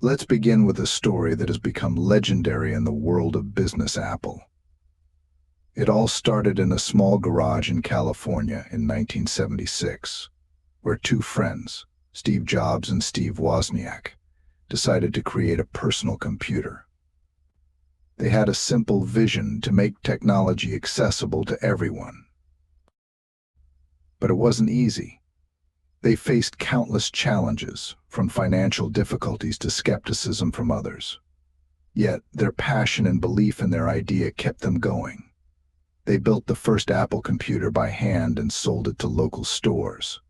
Let's begin with a story that has become legendary in the world of business: Apple. It all started in a small garage in California in 1976, where two friends, Steve Jobs and Steve Wozniak, decided to create a personal computer. They had a simple vision to make technology accessible to everyone. But it wasn't easy. They faced countless challenges, from financial difficulties to skepticism from others. Yet, their passion and belief in their idea kept them going. They built the first Apple computer by hand and sold it to local stores.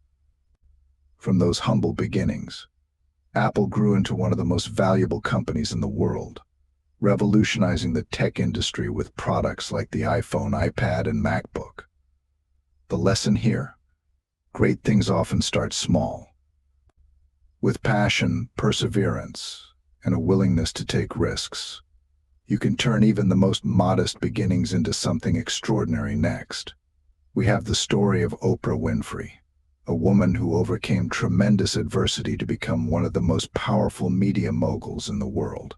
From those humble beginnings, Apple grew into one of the most valuable companies in the world, revolutionizing the tech industry with products like the iPhone, iPad, and MacBook. The lesson here: great things often start small. With passion, perseverance, and a willingness to take risks, you can turn even the most modest beginnings into something extraordinary. Next, we have the story of Oprah Winfrey, a woman who overcame tremendous adversity to become one of the most powerful media moguls in the world.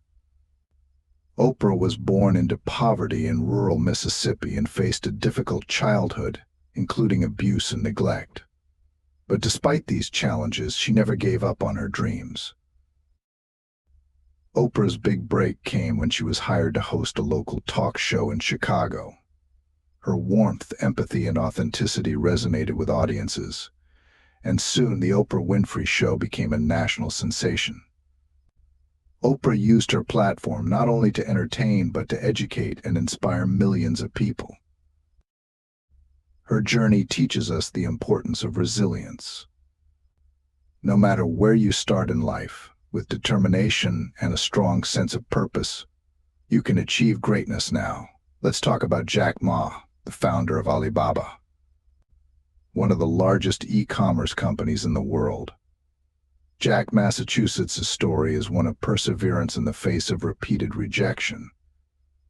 Oprah was born into poverty in rural Mississippi and faced a difficult childhood, including abuse and neglect. But despite these challenges, she never gave up on her dreams. Oprah's big break came when she was hired to host a local talk show in Chicago. Her warmth, empathy, and authenticity resonated with audiences, and soon the Oprah Winfrey Show became a national sensation. Oprah used her platform not only to entertain but to educate and inspire millions of people. Her journey teaches us the importance of resilience. No matter where you start in life, with determination and a strong sense of purpose, you can achieve greatness. Now, let's talk about Jack Ma, the founder of Alibaba, one of the largest e-commerce companies in the world. Jack Massachusetts' story is one of perseverance in the face of repeated rejection.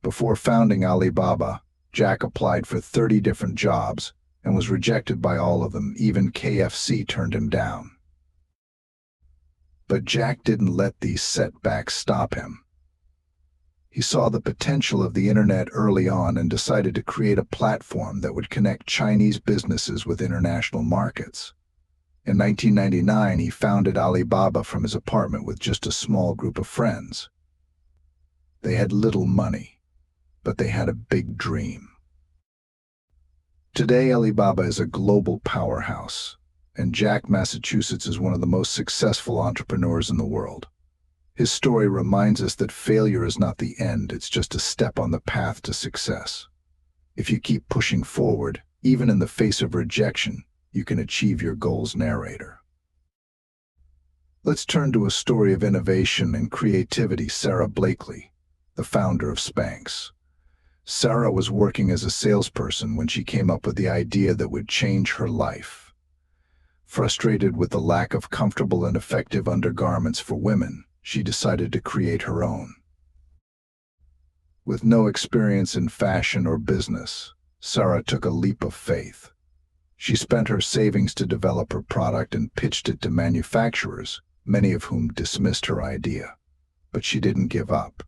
Before founding Alibaba, Jack applied for 30 different jobs and was rejected by all of them. Even KFC turned him down. But Jack didn't let these setbacks stop him. He saw the potential of the internet early on and decided to create a platform that would connect Chinese businesses with international markets. In 1999, he founded Alibaba from his apartment with just a small group of friends. They had little money, but they had a big dream. Today, Alibaba is a global powerhouse, and Jack Massachusetts is one of the most successful entrepreneurs in the world. His story reminds us that failure is not the end, it's just a step on the path to success. If you keep pushing forward, even in the face of rejection, you can achieve your goals. Narrator. Let's turn to a story of innovation and creativity. Sarah Blakely, the founder of Spanx. Sarah was working as a salesperson when she came up with the idea that would change her life. Frustrated with the lack of comfortable and effective undergarments for women, she decided to create her own. With no experience in fashion or business, Sarah took a leap of faith. She spent her savings to develop her product and pitched it to manufacturers, many of whom dismissed her idea. But she didn't give up.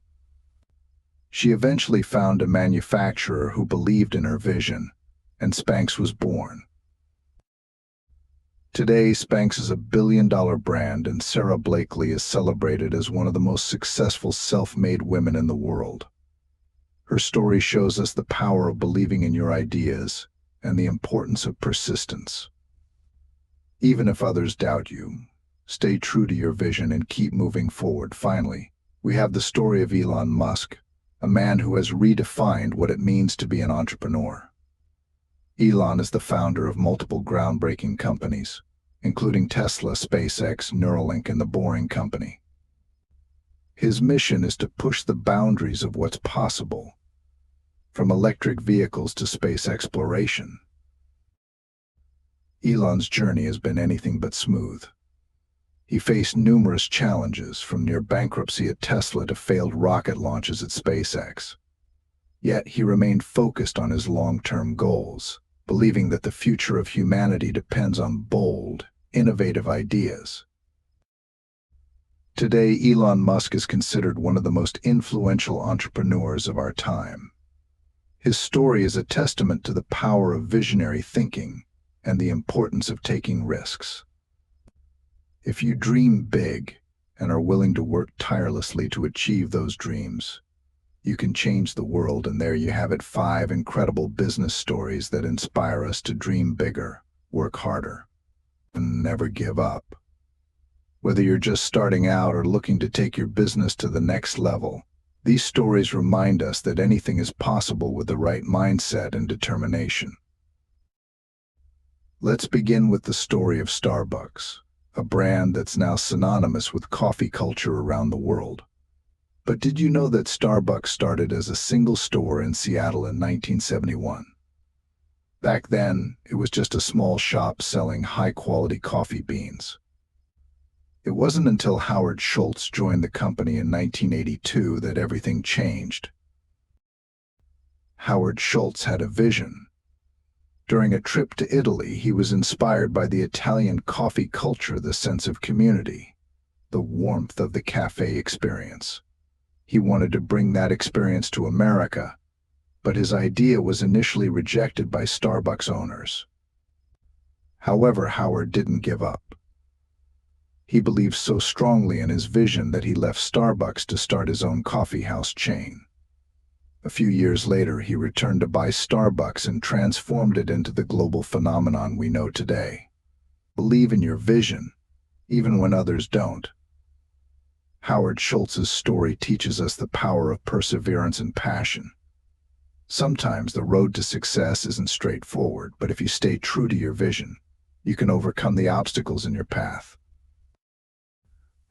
She eventually found a manufacturer who believed in her vision, and Spanx was born. Today, Spanx is a billion-dollar brand, and Sarah Blakely is celebrated as one of the most successful self-made women in the world. Her story shows us the power of believing in your ideas and the importance of persistence. Even if others doubt you, stay true to your vision and keep moving forward. Finally, we have the story of Elon Musk, a man who has redefined what it means to be an entrepreneur. Elon is the founder of multiple groundbreaking companies, including Tesla, SpaceX, Neuralink, and The Boring Company. His mission is to push the boundaries of what's possible, from electric vehicles to space exploration. Elon's journey has been anything but smooth. He faced numerous challenges, from near bankruptcy at Tesla to failed rocket launches at SpaceX. Yet he remained focused on his long-term goals, believing that the future of humanity depends on bold, innovative ideas. Today, Elon Musk is considered one of the most influential entrepreneurs of our time. His story is a testament to the power of visionary thinking and the importance of taking risks. If you dream big and are willing to work tirelessly to achieve those dreams, you can change the world. And there you have it, 5 incredible business stories that inspire us to dream bigger, work harder, and never give up. Whether you're just starting out or looking to take your business to the next level, these stories remind us that anything is possible with the right mindset and determination. Let's begin with the story of Starbucks, a brand that's now synonymous with coffee culture around the world. But did you know that Starbucks started as a single store in Seattle in 1971? Back then, it was just a small shop selling high-quality coffee beans. It wasn't until Howard Schultz joined the company in 1982 that everything changed. Howard Schultz had a vision. During a trip to Italy, he was inspired by the Italian coffee culture, the sense of community, the warmth of the cafe experience. He wanted to bring that experience to America, but his idea was initially rejected by Starbucks owners. However, Howard didn't give up. He believed so strongly in his vision that he left Starbucks to start his own coffeehouse chain. A few years later, he returned to buy Starbucks and transformed it into the global phenomenon we know today. Believe in your vision, even when others don't. Howard Schultz's story teaches us the power of perseverance and passion. Sometimes the road to success isn't straightforward, but if you stay true to your vision, you can overcome the obstacles in your path.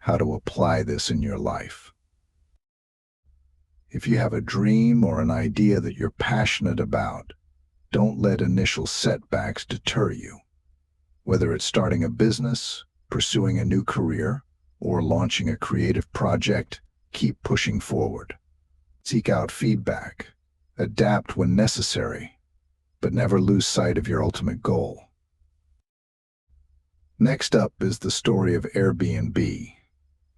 How to apply this in your life. If you have a dream or an idea that you're passionate about, don't let initial setbacks deter you. Whether it's starting a business, pursuing a new career, or launching a creative project, keep pushing forward. Seek out feedback, adapt when necessary, but never lose sight of your ultimate goal. Next up is the story of Airbnb,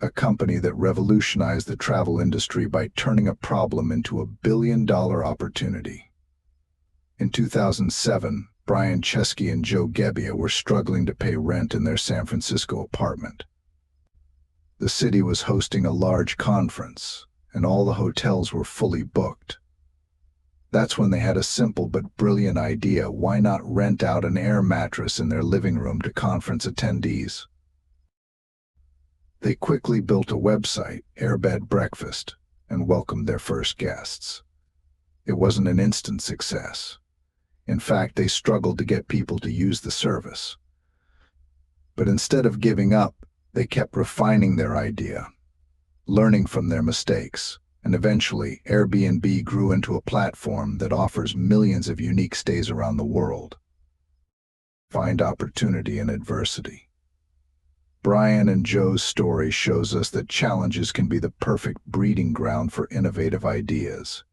a company that revolutionized the travel industry by turning a problem into a billion-dollar opportunity. In 2007, Brian Chesky and Joe Gebbia were struggling to pay rent in their San Francisco apartment. The city was hosting a large conference, and all the hotels were fully booked. That's when they had a simple but brilliant idea: why not rent out an air mattress in their living room to conference attendees? They quickly built a website, Airbed Breakfast, and welcomed their first guests. It wasn't an instant success. In fact, they struggled to get people to use the service. But instead of giving up, they kept refining their idea, learning from their mistakes, and eventually Airbnb grew into a platform that offers millions of unique stays around the world. Find opportunity in adversity. Brian and Joe's story shows us that challenges can be the perfect breeding ground for innovative ideas.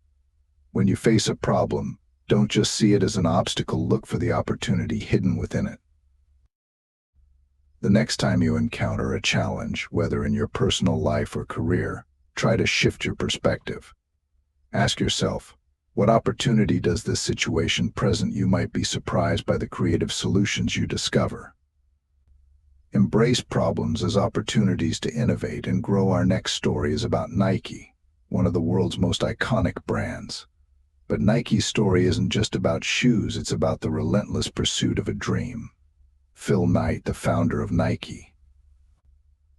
When you face a problem, don't just see it as an obstacle, look for the opportunity hidden within it. The next time you encounter a challenge, whether in your personal life or career, try to shift your perspective. Ask yourself, what opportunity does this situation present? You might be surprised by the creative solutions you discover. Embrace problems as opportunities to innovate and grow. Our next story is about Nike, one of the world's most iconic brands. But Nike's story isn't just about shoes, it's about the relentless pursuit of a dream. Phil Knight, the founder of Nike,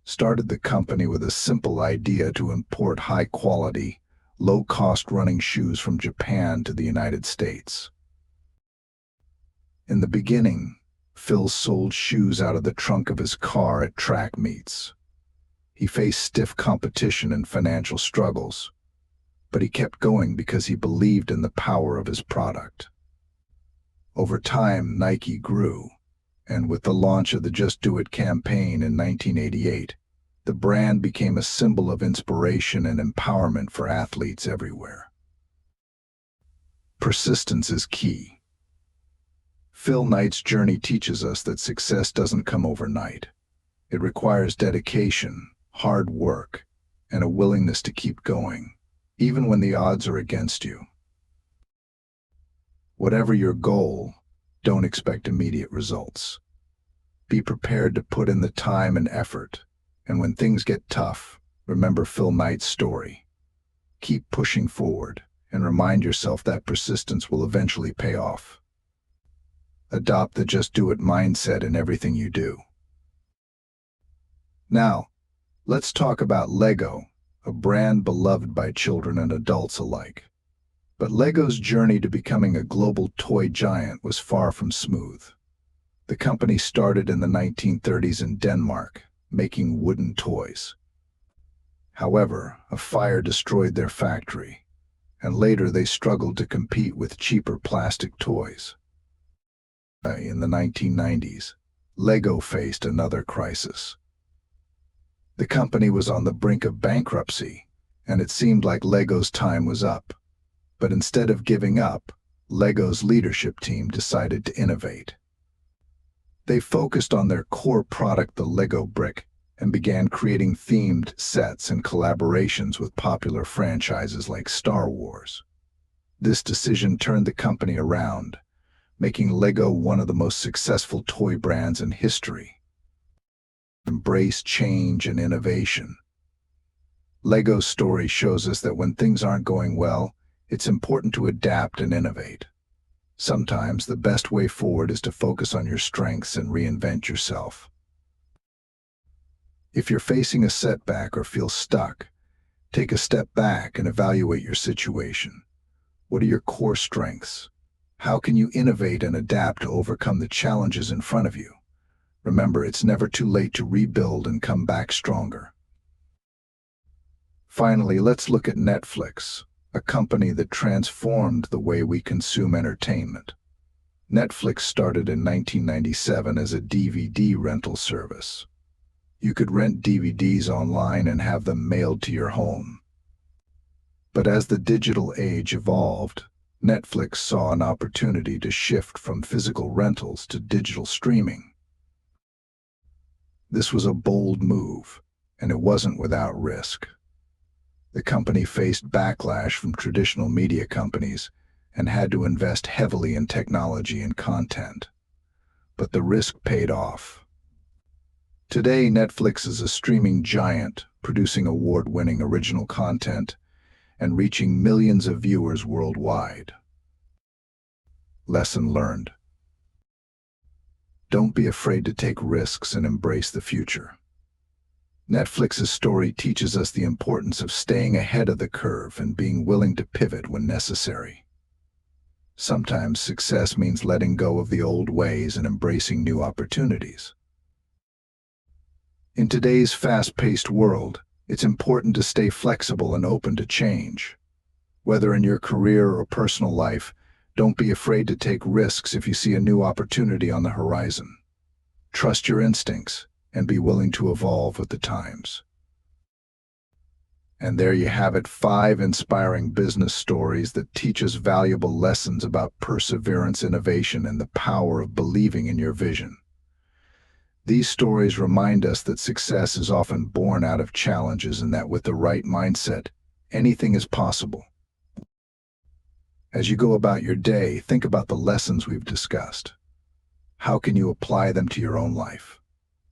started the company with a simple idea to import high-quality, low-cost running shoes from Japan to the United States. In the beginning, Phil sold shoes out of the trunk of his car at track meets. He faced stiff competition and financial struggles, but he kept going because he believed in the power of his product. Over time, Nike grew, and with the launch of the Just Do It campaign in 1988, the brand became a symbol of inspiration and empowerment for athletes everywhere. Persistence is key. Phil Knight's journey teaches us that success doesn't come overnight. It requires dedication, hard work, and a willingness to keep going, even when the odds are against you. Whatever your goal, don't expect immediate results. Be prepared to put in the time and effort, and when things get tough, remember Phil Knight's story. Keep pushing forward, and remind yourself that persistence will eventually pay off. Adopt the just do it mindset in everything you do. Now, let's talk about Lego, a brand beloved by children and adults alike. But Lego's journey to becoming a global toy giant was far from smooth. The company started in the 1930s in Denmark, making wooden toys. However, a fire destroyed their factory, and later they struggled to compete with cheaper plastic toys. In the 1990s, Lego faced another crisis. The company was on the brink of bankruptcy, and it seemed like Lego's time was up. But instead of giving up, Lego's leadership team decided to innovate. They focused on their core product, the Lego brick, and began creating themed sets and collaborations with popular franchises like Star Wars. This decision turned the company around, making Lego one of the most successful toy brands in history. Embrace change and innovation. Lego's story shows us that when things aren't going well, it's important to adapt and innovate. Sometimes the best way forward is to focus on your strengths and reinvent yourself. If you're facing a setback or feel stuck, take a step back and evaluate your situation. What are your core strengths? How can you innovate and adapt to overcome the challenges in front of you? Remember, it's never too late to rebuild and come back stronger. Finally, let's look at Netflix, a company that transformed the way we consume entertainment. Netflix started in 1997 as a DVD rental service. You could rent DVDs online and have them mailed to your home. But as the digital age evolved, Netflix saw an opportunity to shift from physical rentals to digital streaming. This was a bold move, and it wasn't without risk. The company faced backlash from traditional media companies and had to invest heavily in technology and content. But the risk paid off. Today, Netflix is a streaming giant, producing award-winning original content and reaching millions of viewers worldwide. Lesson learned. Don't be afraid to take risks and embrace the future. Netflix's story teaches us the importance of staying ahead of the curve and being willing to pivot when necessary. Sometimes success means letting go of the old ways and embracing new opportunities. In today's fast-paced world, it's important to stay flexible and open to change. Whether in your career or personal life, don't be afraid to take risks if you see a new opportunity on the horizon. Trust your instincts and be willing to evolve with the times. And there you have it, 5 inspiring business stories that teach us valuable lessons about perseverance, innovation, and the power of believing in your vision. These stories remind us that success is often born out of challenges and that with the right mindset, anything is possible. As you go about your day, think about the lessons we've discussed. How can you apply them to your own life?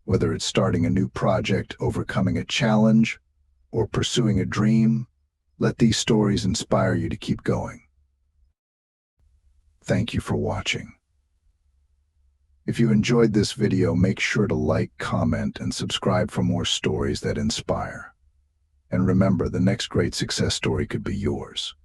Whether it's starting a new project, overcoming a challenge, or pursuing a dream, let these stories inspire you to keep going. Thank you for watching. If you enjoyed this video, make sure to like, comment, and subscribe for more stories that inspire. And remember, the next great success story could be yours.